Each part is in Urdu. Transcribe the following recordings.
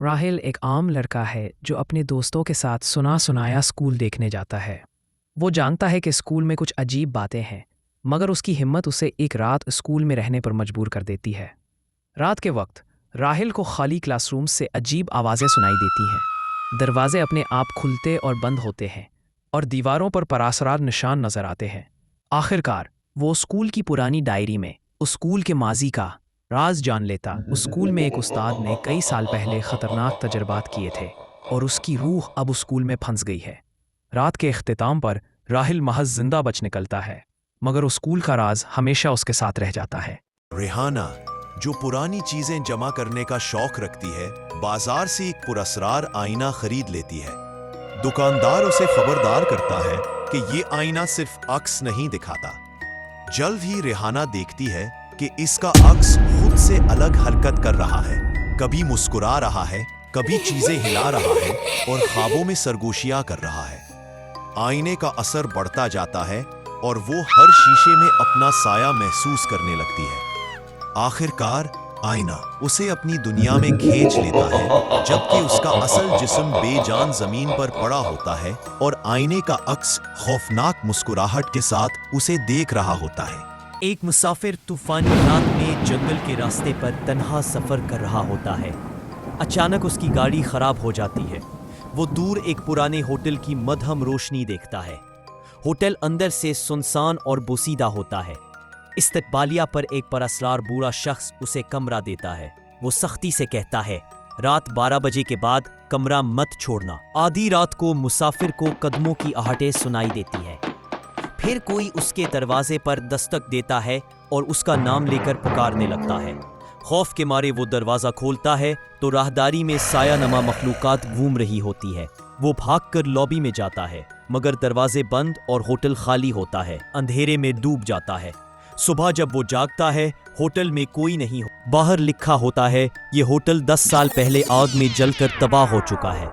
راہل ایک عام لڑکا ہے جو اپنے دوستوں کے ساتھ سنا سنایا اسکول دیکھنے جاتا ہے۔ وہ جانتا ہے کہ اسکول میں کچھ عجیب باتیں ہیں، مگر اس کی ہمت اسے ایک رات اسکول میں رہنے پر مجبور کر دیتی ہے۔ رات کے وقت راہل کو خالی کلاس روم سے عجیب آوازیں سنائی دیتی ہیں۔ دروازے اپنے آپ کھلتے اور بند ہوتے ہیں اور دیواروں پر پراسرار نشان نظر آتے ہیں۔ آخرکار وہ اسکول کی پرانی ڈائری میں اسکول کے ماضی کا راز جان لیتا۔ اسکول میں ایک استاد نے کئی سال پہلے خطرناک تجربات کیے تھے اور اس کی روح اب اسکول میں پھنس گئی ہے۔ رات کے اختتام پر راہل محض زندہ بچ نکلتا ہے، مگر اسکول کا راز ہمیشہ اس کے ساتھ رہ جاتا ہے۔ ریحانہ، جو پرانی چیزیں جمع کرنے کا شوق رکھتی ہے، بازار سے ایک پراسرار آئینہ خرید لیتی ہے۔ دکاندار اسے خبردار کرتا ہے کہ یہ آئینہ صرف عکس نہیں دکھاتا۔ جلد ہی ریحانہ دیکھتی ہے کہ اس کا عکس خود سے الگ حرکت کر رہا ہے، کبھی مسکرا رہا ہے، کبھی چیزیں ہلا رہا ہے اور خوابوں میں سرگوشیاں کر رہا ہے۔ آئینے کا اثر بڑھتا جاتا ہے اور وہ ہر شیشے میں اپنا سایہ محسوس کرنے لگتی ہے۔ آخرکار آئینہ اسے اپنی دنیا میں کھینچ لیتا ہے، جبکہ اس کا اصل جسم بے جان زمین پر پڑا ہوتا ہے اور آئینے کا عکس خوفناک مسکراہٹ کے ساتھ اسے دیکھ رہا ہوتا ہے۔ ایک مسافر طوفانی رات میں جنگل کے راستے پر تنہا سفر کر رہا ہوتا ہے۔ اچانک اس کی گاڑی خراب ہو جاتی ہے۔ وہ دور ایک پرانے ہوٹل کی مدھم روشنی دیکھتا ہے۔ ہوٹل اندر سے سنسان اور بوسیدہ ہوتا ہے۔ استقبالیہ پر ایک پراسرار بوڑھا شخص اسے کمرہ دیتا ہے۔ وہ سختی سے کہتا ہے، رات 12 بجے کے بعد کمرہ مت چھوڑنا۔ آدھی رات کو مسافر کو قدموں کی آہٹیں سنائی دیتی ہے۔ پھر کوئی اس کے دروازے پر دستک دیتا ہے اور اس کا نام لے کر پکارنے لگتا ہے۔ خوف کے مارے وہ دروازہ کھولتا ہے تو راہداری میں سایہ نما مخلوقات گھوم رہی ہوتی ہے۔ وہ بھاگ کر لابی میں جاتا ہے، مگر دروازے بند اور ہوٹل خالی ہوتا ہے۔ اندھیرے میں ڈوب جاتا ہے۔ صبح جب وہ جاگتا ہے، ہوٹل میں کوئی نہیں ہو۔ باہر لکھا ہوتا ہے، یہ ہوٹل 10 سال پہلے آگ میں جل کر تباہ ہو چکا ہے۔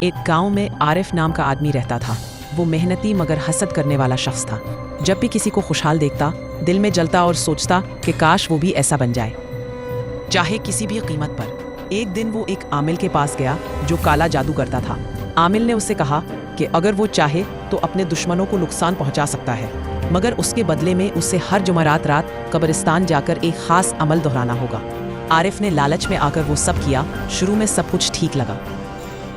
ایک گاؤں میں عارف نام کا آدمی رہتا تھا۔ وہ محنتی مگر حسد کرنے والا شخص تھا۔ جب بھی کسی کو خوشحال دیکھتا، دل میں جلتا اور سوچتا کہ کاش وہ بھی ایسا بن جائے، چاہے کسی بھی قیمت پر۔ ایک دن وہ ایک عامل کے پاس گیا جو کالا جادو کرتا تھا۔ عامل نے اسے کہا کہ اگر وہ چاہے تو اپنے دشمنوں کو نقصان پہنچا سکتا ہے، مگر اس کے بدلے میں اسے ہر جمعرات رات قبرستان جا کر ایک خاص عمل دہرانا ہوگا۔ عارف نے لالچ میں آ کر وہ سب کیا۔ شروع میں سب کچھ ٹھیک لگا۔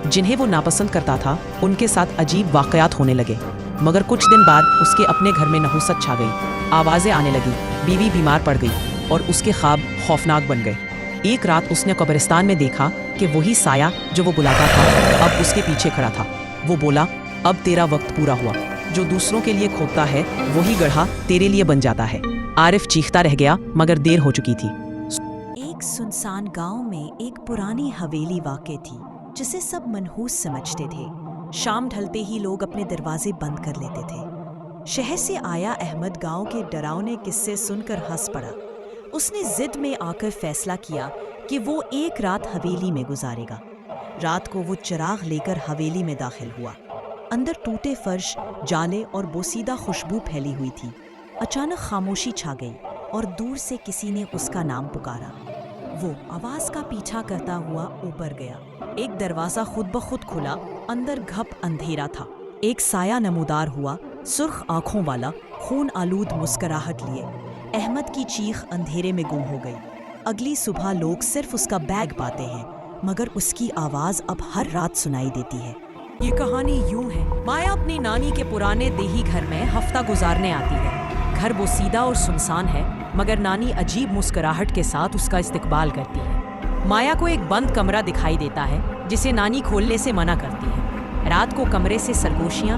جنہیں وہ ناپسند کرتا تھا ان کے ساتھ عجیب واقعات ہونے لگے، مگر کچھ دن بعد اس کے اپنے گھر میں نحوست چھا گئی۔ آوازیں آنے لگی، بیوی بیمار پڑ گئی اور اس کے خواب خوفناک بن گئے۔ ایک رات اس نے قبرستان میں دیکھا کہ وہی سایہ جو وہ بلاتا تھا اب اس کے پیچھے کھڑا تھا۔ وہ بولا، اب تیرا وقت پورا ہوا۔ جو دوسروں کے لیے کھودتا ہے وہی گڑھا تیرے لیے بن جاتا ہے۔ عارف چیختا رہ گیا مگر دیر ہو چکی تھی۔ ایک سنسان گاؤں میں ایک پرانی حویلی واقع تھی جسے سب منحوس سمجھتے تھے۔ شام ڈھلتے ہی لوگ اپنے دروازے بند کر لیتے تھے۔ شہر سے آیا احمد گاؤں کے ڈراؤنے قصے سن کر ہنس پڑا۔ اس نے ضد میں آ کر فیصلہ کیا کہ وہ ایک رات حویلی میں گزارے گا۔ رات کو وہ چراغ لے کر حویلی میں داخل ہوا۔ اندر ٹوٹے فرش، جالے اور بوسیدہ خوشبو پھیلی ہوئی تھی۔ اچانک خاموشی چھا گئی اور دور سے کسی نے اس کا نام پکارا۔ وہ آواز کا پیچھا کرتا ہوا اوپر گیا۔ ایک دروازہ خود بخود کھلا۔ اندر گھپ اندھیرا تھا۔ ایک سایہ نمودار ہوا، سرخ آنکھوں والا، خون آلود مسکراہٹ لیے۔ احمد کی چیخ اندھیرے میں گم ہو گئی۔ اگلی صبح لوگ صرف اس کا بیگ پاتے ہیں، مگر اس کی آواز اب ہر رات سنائی دیتی ہے۔ یہ کہانی یوں ہے۔ مایا اپنی نانی کے پرانے دیہی گھر میں ہفتہ گزارنے آتی ہے۔ گھر بوسیدہ اور سنسان ہے، مگر نانی عجیب مسکراہٹ کے ساتھ اس کا استقبال کرتی ہے۔ مایا کو ایک بند کمرہ دکھائی دیتا ہے جسے نانی کھولنے سے منع کرتی ہے۔ رات کو کمرے سے سرگوشیاں